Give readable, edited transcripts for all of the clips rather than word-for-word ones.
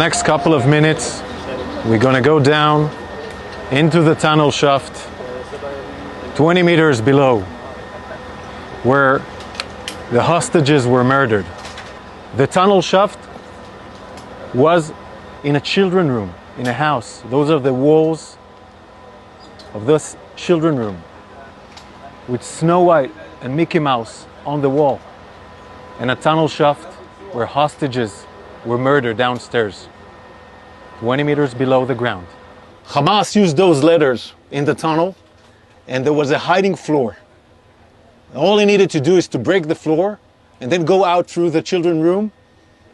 Next couple of minutes, we're gonna go down into the tunnel shaft 20 meters below, where the hostages were murdered. The tunnel shaft was in a children's room, in a house. Those are the walls of this children's room, with Snow White and Mickey Mouse on the wall, and a tunnel shaft where hostages were murdered downstairs, 20 meters below the ground. Hamas used those letters in the tunnel, and there was a hiding floor. All he needed to do is to break the floor and then go out through the children's room,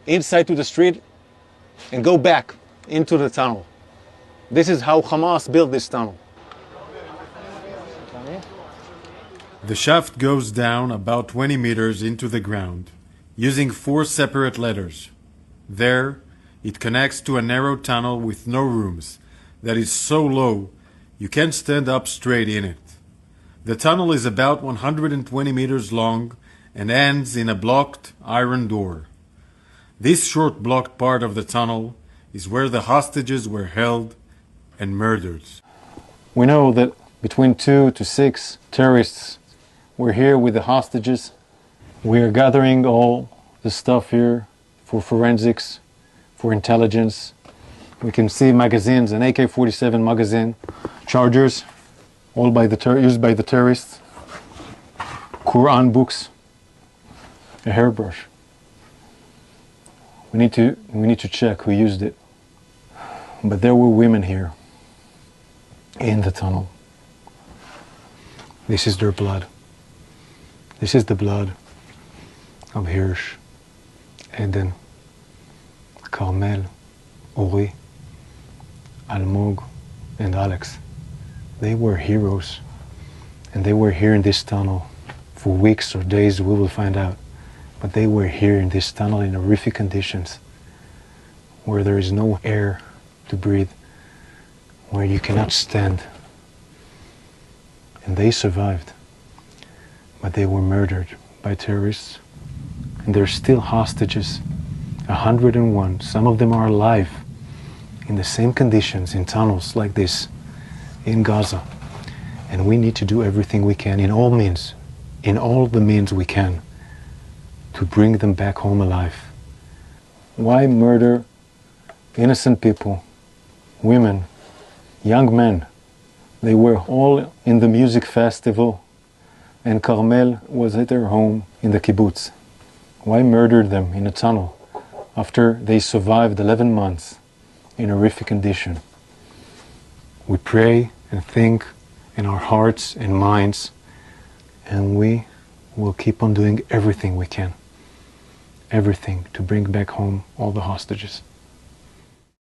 inside to the street, and go back into the tunnel. This is how Hamas built this tunnel. The shaft goes down about 20 meters into the ground, using 4 separate letters. There, it connects to a narrow tunnel with no rooms that is so low you can't stand up straight in it. The tunnel is about 120 meters long and ends in a blocked iron door. This short blocked part of the tunnel is where the hostages were held and murdered. We know that between 2 to 6 terrorists were here with the hostages. We are gathering all the stuff here for forensics, for intelligence. We can see magazines, an AK-47 magazine, chargers, all used by the terrorists, Quran books, a hairbrush. We need to check who used it. But there were women here in the tunnel. This is their blood. This is the blood of Hersh, Eden, Carmel, Ori, Almog, and Alex. They were heroes, and they were here in this tunnel for weeks or days, we will find out. But they were here in this tunnel in horrific conditions, where there is no air to breathe, where you cannot stand. And they survived, but they were murdered by terrorists, and they're still hostages, 101. Some of them are alive in the same conditions in tunnels like this in Gaza. And we need to do everything we can in all means, in all the means we can, to bring them back home alive. Why murder innocent people, women, young men? They were all in the music festival, and Carmel was at their home in the kibbutz. Why murder them in a tunnel after they survived 11 months in horrific condition? We pray and think in our hearts and minds, and we will keep on doing everything we can. Everything to bring back home all the hostages.